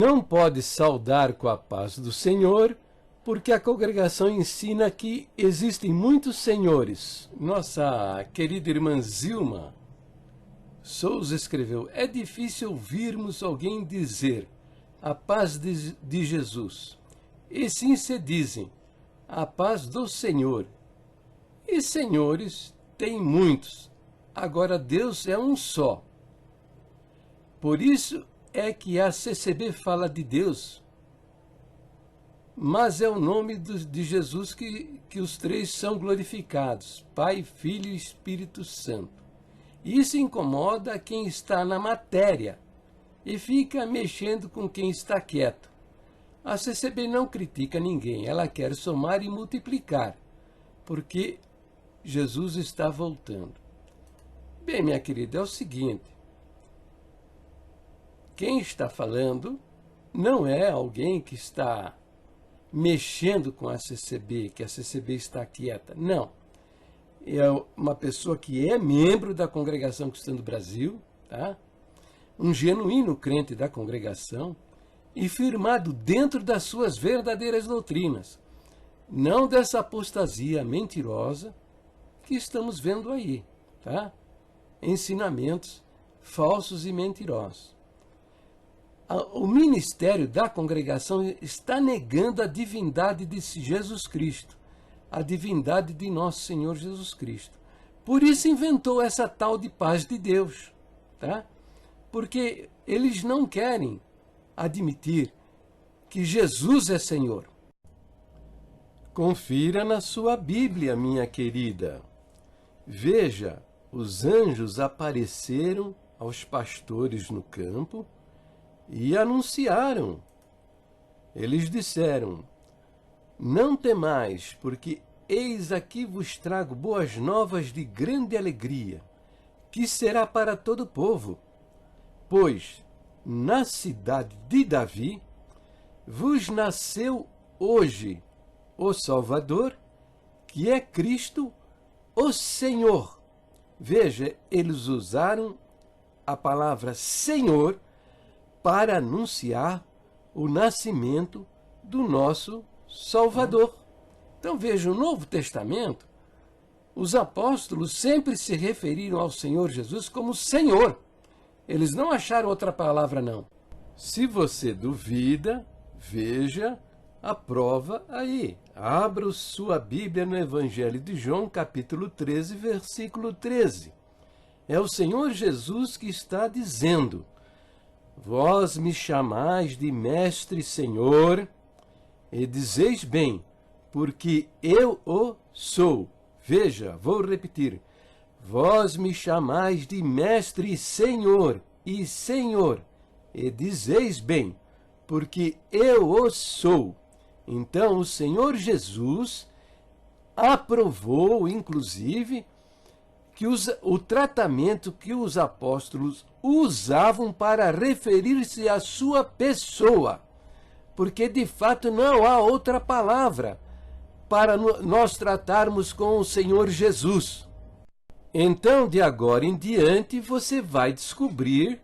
não pode saudar com a paz do Senhor, porque a congregação ensina que existem muitos senhores. Nossa querida irmã Zilma Souza escreveu: é difícil ouvirmos alguém dizer a paz de Jesus. E sim se dizem a paz do Senhor. E senhores tem muitos. Agora Deus é um só. Por isso é que a CCB fala de Deus, mas é o nome de Jesus que os três são glorificados, Pai, Filho e Espírito Santo. Isso incomoda quem está na matéria e fica mexendo com quem está quieto. A CCB não critica ninguém, ela quer somar e multiplicar, porque Jesus está voltando. Bem, minha querida, é o seguinte: quem está falando não é alguém que está mexendo com a CCB, que a CCB está quieta. Não. É uma pessoa que é membro da Congregação Cristã do Brasil, tá? Um genuíno crente da congregação e firmado dentro das suas verdadeiras doutrinas, não dessa apostasia mentirosa que estamos vendo aí, tá? Ensinamentos falsos e mentirosos. O ministério da congregação está negando a divindade de Jesus Cristo, a divindade de nosso Senhor Jesus Cristo. Por isso inventou essa tal de paz de Deus, tá? Porque eles não querem admitir que Jesus é Senhor. Confira na sua Bíblia, minha querida. Veja, os anjos apareceram aos pastores no campo e anunciaram. Eles disseram: não temais, porque eis aqui vos trago boas novas de grande alegria, que será para todo o povo. Pois na cidade de Davi vos nasceu hoje o Salvador, que é Cristo, o Senhor. Veja, eles usaram a palavra Senhor para anunciar o nascimento do nosso Salvador. Então veja, no Novo Testamento, os apóstolos sempre se referiram ao Senhor Jesus como Senhor. Eles não acharam outra palavra, não. Se você duvida, veja a prova aí. Abra sua Bíblia no Evangelho de João, capítulo 13, versículo 13. É o Senhor Jesus que está dizendo: vós me chamais de Mestre e Senhor, e dizeis bem, porque eu o sou. Veja, vou repetir. Vós me chamais de Mestre e Senhor, e dizeis bem, porque eu o sou. Então, o Senhor Jesus aprovou, inclusive, que o tratamento que os apóstolos usavam para referir-se à sua pessoa, porque de fato não há outra palavra para nós tratarmos com o Senhor Jesus. Então, de agora em diante, você vai descobrir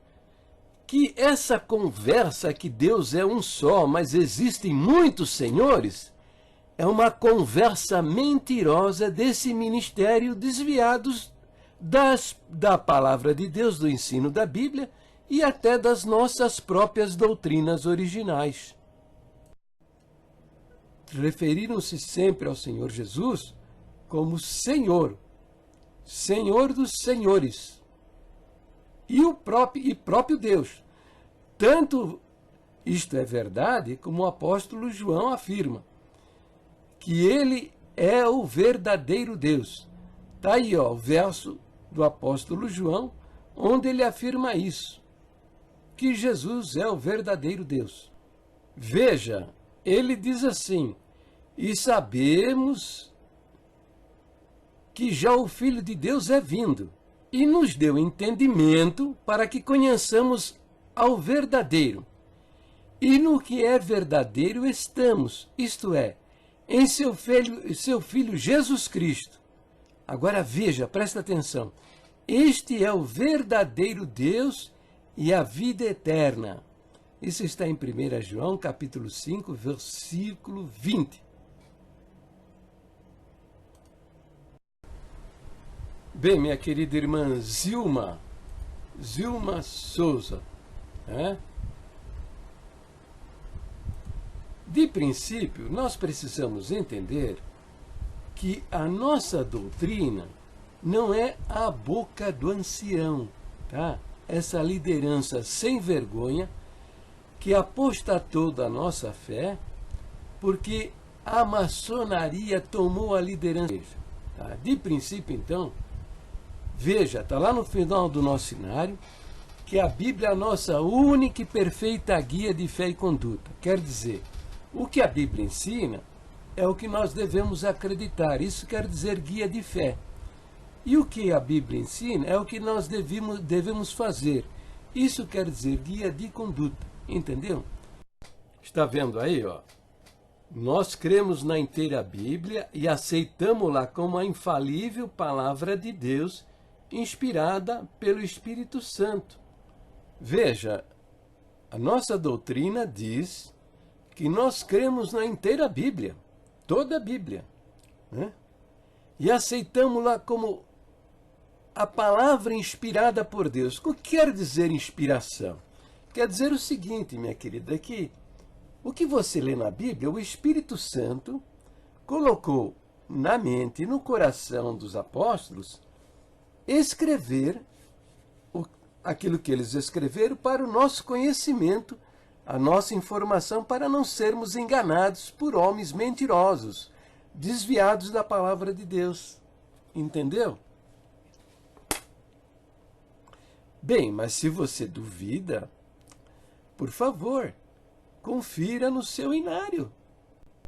que essa conversa que Deus é um só, mas existem muitos senhores, é uma conversa mentirosa desse ministério desviados da palavra de Deus, do ensino da Bíblia e até das nossas próprias doutrinas originais. Referiram-se sempre ao Senhor Jesus como Senhor, Senhor dos senhores, e próprio Deus. Tanto isto é verdade, como o apóstolo João afirma, que ele é o verdadeiro Deus. Está aí, ó, o verso do apóstolo João, onde ele afirma isso, que Jesus é o verdadeiro Deus. Veja, ele diz assim: e sabemos que já o Filho de Deus é vindo, e nos deu entendimento para que conheçamos ao verdadeiro. E no que é verdadeiro estamos, isto é, em seu Filho Jesus Cristo. Agora veja, presta atenção. Este é o verdadeiro Deus e a vida eterna. Isso está em 1 João, capítulo 5, versículo 20. Bem, minha querida irmã Zilma Souza, né? De princípio, nós precisamos entender que a nossa doutrina não é a boca do ancião, tá? Essa liderança sem vergonha que apostatou da nossa fé porque a maçonaria tomou a liderança. Tá? De princípio, então, veja, está lá no final do nosso cenário que a Bíblia é a nossa única e perfeita guia de fé e conduta. Quer dizer, o que a Bíblia ensina é o que nós devemos acreditar. Isso quer dizer guia de fé. E o que a Bíblia ensina é o que nós devemos fazer. Isso quer dizer guia de conduta. Entendeu? Está vendo aí, ó? Nós cremos na inteira Bíblia e aceitamos-la como a infalível palavra de Deus, inspirada pelo Espírito Santo. Veja, a nossa doutrina diz que nós cremos na inteira Bíblia, toda a Bíblia, né? E aceitamos-la como a palavra inspirada por Deus. O que quer dizer inspiração? Quer dizer o seguinte, minha querida, que o que você lê na Bíblia, o Espírito Santo colocou na mente e no coração dos apóstolos escrever aquilo que eles escreveram para o nosso conhecimento, a nossa informação, para não sermos enganados por homens mentirosos, desviados da palavra de Deus. Entendeu? Bem, mas se você duvida, por favor, confira no seu inário.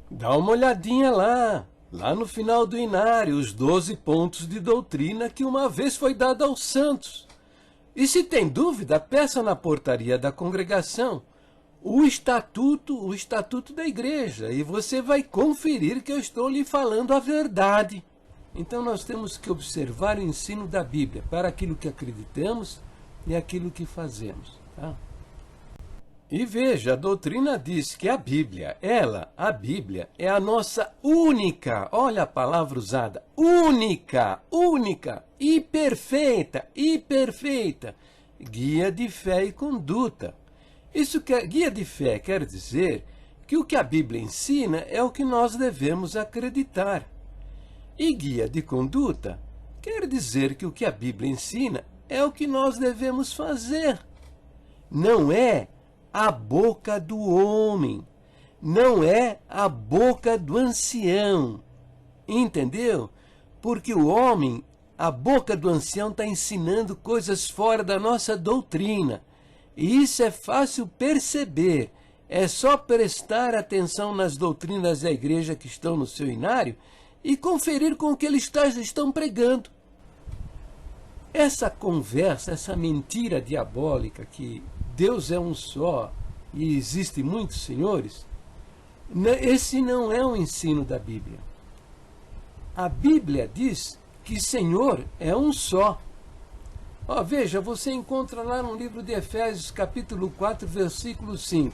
Dá uma olhadinha lá no final do inário, os 12 pontos de doutrina que uma vez foi dado aos santos. E se tem dúvida, peça na portaria da congregação o estatuto da igreja, e você vai conferir que eu estou lhe falando a verdade. Então nós temos que observar o ensino da Bíblia para aquilo que acreditamos e aquilo que fazemos, tá? E veja, a doutrina diz que a Bíblia é a nossa única, olha a palavra usada, única e perfeita, guia de fé e conduta. Guia de fé quer dizer que o que a Bíblia ensina é o que nós devemos acreditar. E guia de conduta quer dizer que o que a Bíblia ensina é o que nós devemos fazer. Não é a boca do homem, não é a boca do ancião, entendeu? Porque o homem, a boca do ancião está ensinando coisas fora da nossa doutrina, e isso é fácil perceber, é só prestar atenção nas doutrinas da igreja que estão no seu inário e conferir com o que eles estão pregando. Essa conversa, essa mentira diabólica que Deus é um só e existem muitos senhores, esse não é o ensino da Bíblia. A Bíblia diz que Senhor é um só. Ó, veja, você encontra lá no livro de Efésios, capítulo 4, versículo 5.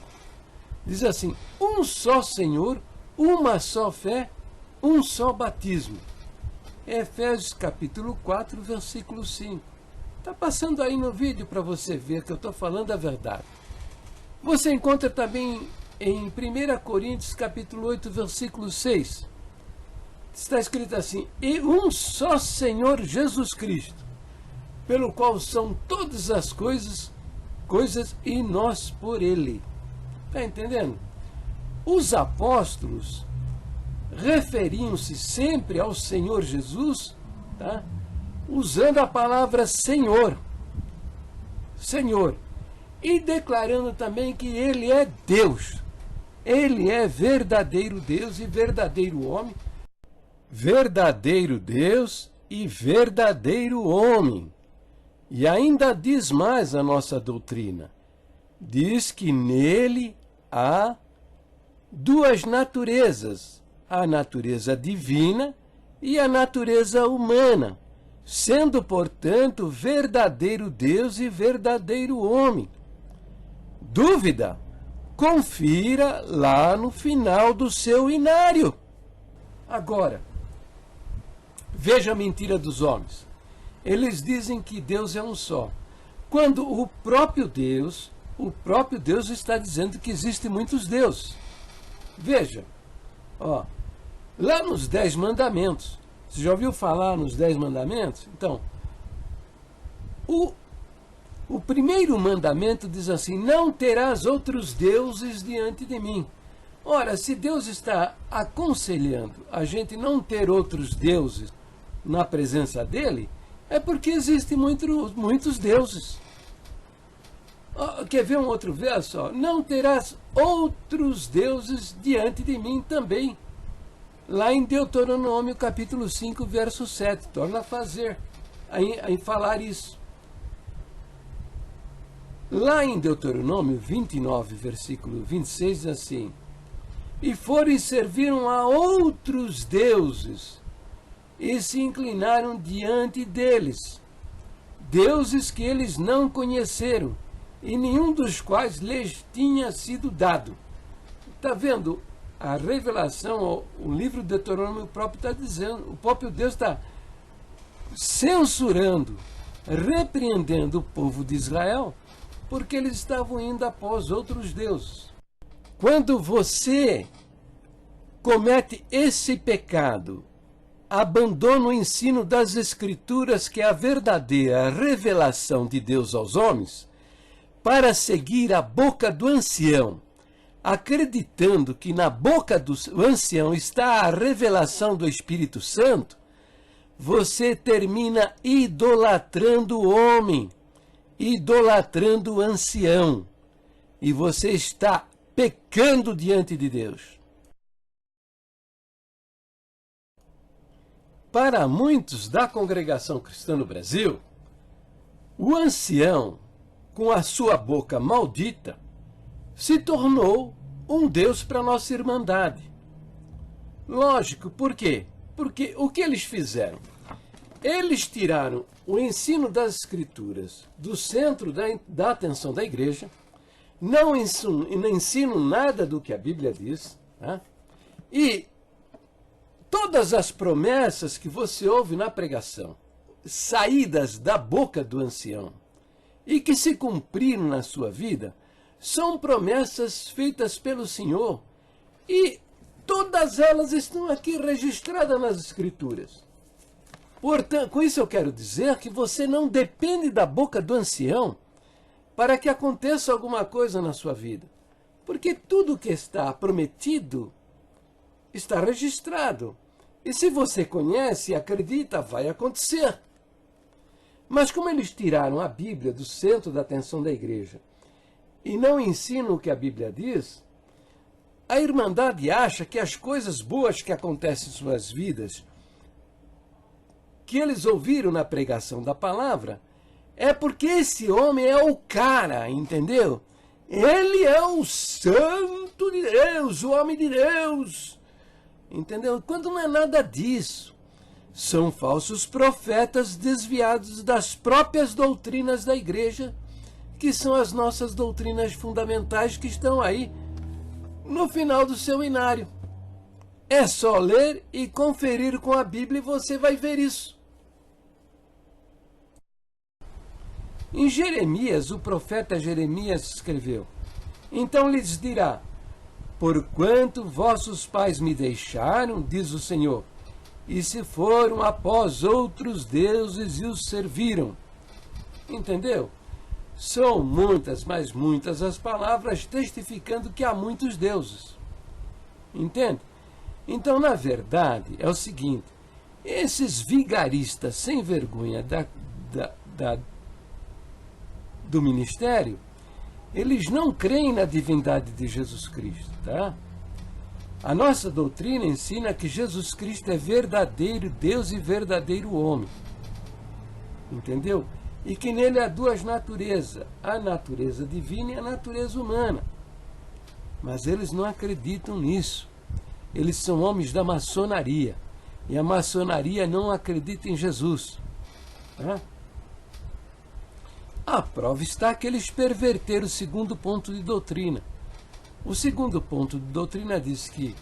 Diz assim, um só Senhor, uma só fé, um só batismo. Efésios, capítulo 4, versículo 5. Está passando aí no vídeo para você ver que eu estou falando a verdade. Você encontra também em 1 Coríntios, capítulo 8, versículo 6. Está escrito assim, e um só Senhor Jesus Cristo, pelo qual são todas as coisas e nós por Ele. Está entendendo? Os apóstolos referiam-se sempre ao Senhor Jesus, tá? Usando a palavra Senhor, e declarando também que Ele é Deus. Ele é verdadeiro Deus e verdadeiro homem, verdadeiro Deus e verdadeiro homem. E ainda diz mais a nossa doutrina. Diz que nele há duas naturezas, a natureza divina e a natureza humana, sendo, portanto, verdadeiro Deus e verdadeiro homem. Dúvida? confira lá no final do seu inário. Agora, veja a mentira dos homens. Eles dizem que Deus é um só, quando o próprio Deus está dizendo que existem muitos deuses. Veja, ó, lá nos 10 mandamentos, você já ouviu falar nos 10 mandamentos? Então, o primeiro mandamento diz assim: não terás outros deuses diante de mim. Ora, se Deus está aconselhando a gente não ter outros deuses na presença dele, é porque existem muitos deuses. Quer ver um outro verso? Não terás outros deuses diante de mim também. Lá em Deuteronômio capítulo 5, verso 7, torna a fazer, em falar isso. Lá em Deuteronômio 29, versículo 26, diz assim: e foram e serviram a outros deuses, e se inclinaram diante deles, deuses que eles não conheceram, e nenhum dos quais lhes tinha sido dado. Está vendo? A revelação, o livro de Deuteronômio próprio está dizendo, o próprio Deus está censurando, repreendendo o povo de Israel, porque eles estavam indo após outros deuses. Quando você comete esse pecado, abandona o ensino das Escrituras, que é a verdadeira revelação de Deus aos homens, para seguir a boca do ancião, acreditando que na boca do ancião está a revelação do Espírito Santo, você termina idolatrando o homem, idolatrando o ancião, e você está pecando diante de Deus. Para muitos da congregação cristã no Brasil, o ancião, com a sua boca maldita, se tornou um Deus para a nossa irmandade. Lógico, por quê? Porque o que eles fizeram? Eles tiraram o ensino das Escrituras do centro da atenção da igreja, não ensinam nada do que a Bíblia diz, né? E todas as promessas que você ouve na pregação, saídas da boca do ancião, e que se cumpriram na sua vida, são promessas feitas pelo Senhor, e todas elas estão aqui registradas nas Escrituras. Portanto, com isso eu quero dizer que você não depende da boca do ancião para que aconteça alguma coisa na sua vida, porque tudo que está prometido está registrado, e se você conhece e acredita, vai acontecer. Mas como eles tiraram a Bíblia do centro da atenção da igreja e não ensinam o que a Bíblia diz, a Irmandade acha que as coisas boas que acontecem em suas vidas, que eles ouviram na pregação da palavra, é porque esse homem é o cara, entendeu? Ele é o santo de Deus, o homem de Deus, entendeu? Quando não é nada disso. São falsos profetas desviados das próprias doutrinas da igreja, que são as nossas doutrinas fundamentais que estão aí no final do seu inário. É só ler e conferir com a Bíblia e você vai ver isso. Em Jeremias, o profeta Jeremias escreveu: então lhes dirá, porquanto vossos pais me deixaram, diz o Senhor, e se foram após outros deuses e os serviram. Entendeu? São muitas, mas muitas as palavras testificando que há muitos deuses. Entende? Então, na verdade, é o seguinte: esses vigaristas sem vergonha do ministério, eles não creem na divindade de Jesus Cristo, tá? A nossa doutrina ensina que Jesus Cristo é verdadeiro Deus e verdadeiro homem. Entendeu? E que nele há duas naturezas, a natureza divina e a natureza humana. Mas eles não acreditam nisso. Eles são homens da maçonaria. E a maçonaria não acredita em Jesus. Tá? A prova está que eles perverteram o segundo ponto de doutrina. O segundo ponto de doutrina diz que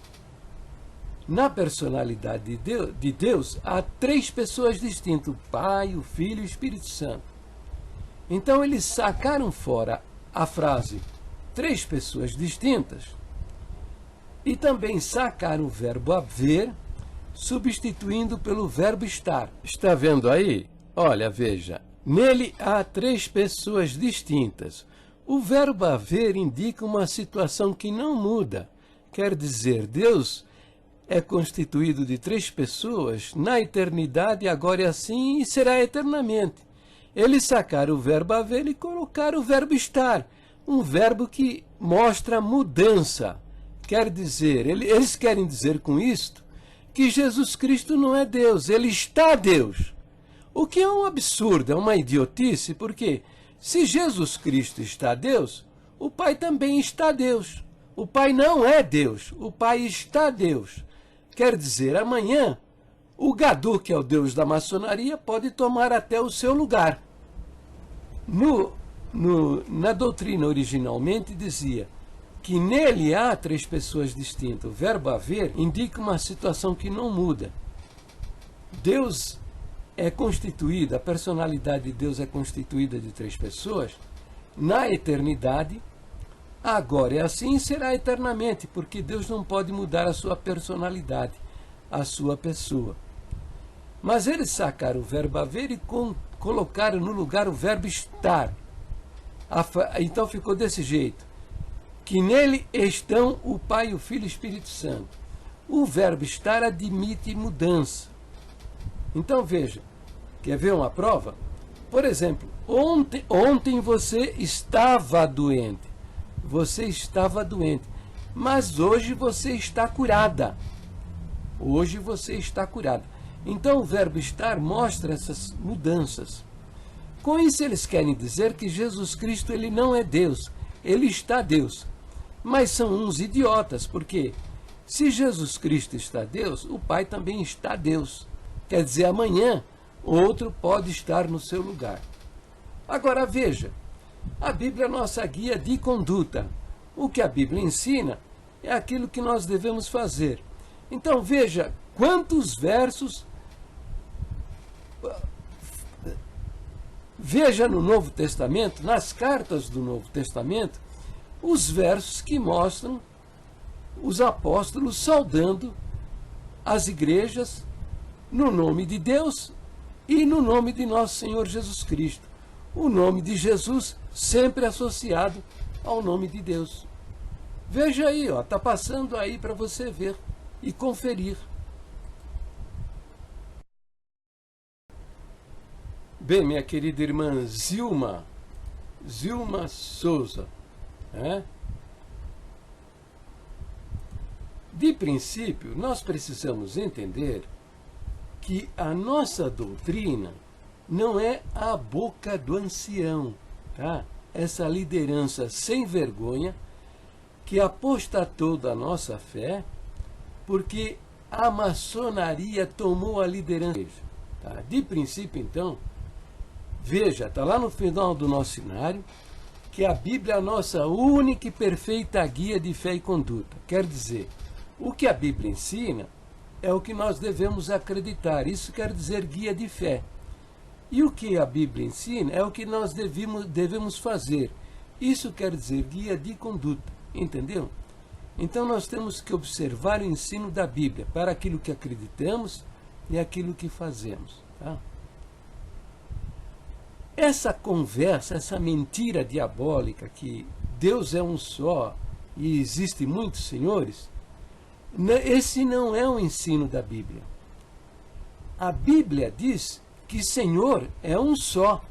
na personalidade de Deus há três pessoas distintas, o Pai, o Filho e o Espírito Santo. Então eles sacaram fora a frase três pessoas distintas e também sacaram o verbo haver, substituindo pelo verbo estar. Está vendo aí? Olha, veja. Nele há três pessoas distintas. O verbo haver indica uma situação que não muda. Quer dizer, Deus é constituído de três pessoas na eternidade, agora é assim e será eternamente. Eles sacaram o verbo haver e colocaram o verbo estar, um verbo que mostra mudança. Quer dizer, eles querem dizer com isto que Jesus Cristo não é Deus, ele está Deus. O que é um absurdo, é uma idiotice, porque se Jesus Cristo está Deus, o Pai também está Deus. O Pai não é Deus, o Pai está Deus. Quer dizer, amanhã, o Gadu, que é o deus da maçonaria, pode tomar até o seu lugar. Na doutrina originalmente dizia que nele há três pessoas distintas. O verbo haver indica uma situação que não muda. Deus é constituída, a personalidade de Deus é constituída de três pessoas na eternidade. Agora é assim e será eternamente, porque Deus não pode mudar a sua personalidade, a sua pessoa. Mas eles sacaram o verbo haver e colocaram no lugar o verbo estar. Então ficou desse jeito, que nele estão o Pai, o Filho e o Espírito Santo. O verbo estar admite mudança. Então veja, quer ver uma prova? Por exemplo, ontem você estava doente. Você estava doente, mas hoje você está curada. Hoje você está curada. Então o verbo estar mostra essas mudanças. Com isso eles querem dizer que Jesus Cristo ele não é Deus, ele está Deus. Mas são uns idiotas, porque se Jesus Cristo está Deus, o Pai também está Deus. Quer dizer, amanhã outro pode estar no seu lugar. Agora veja, a Bíblia é nossa guia de conduta. O que a Bíblia ensina é aquilo que nós devemos fazer. Então veja quantos versos. Veja no Novo Testamento, nas cartas do Novo Testamento, os versos que mostram os apóstolos saudando as igrejas no nome de Deus e no nome de nosso Senhor Jesus Cristo. O nome de Jesus sempre associado ao nome de Deus. Veja aí, está passando aí para você ver e conferir. Bem, minha querida irmã Zilma Souza, de princípio, nós precisamos entender que a nossa doutrina não é a boca do ancião, tá? Essa liderança sem vergonha que apostatou da nossa fé porque a maçonaria tomou a liderança. Tá? De princípio, então, veja, está lá no final do nosso cenário que a Bíblia é a nossa única e perfeita guia de fé e conduta. Quer dizer, o que a Bíblia ensina é o que nós devemos acreditar. Isso quer dizer guia de fé. E o que a Bíblia ensina é o que nós devemos fazer. Isso quer dizer guia de conduta. Entendeu? Então nós temos que observar o ensino da Bíblia para aquilo que acreditamos e aquilo que fazemos. Tá? Essa conversa, essa mentira diabólica que Deus é um só e existem muitos senhores, esse não é o ensino da Bíblia. A Bíblia diz que Senhor é um só.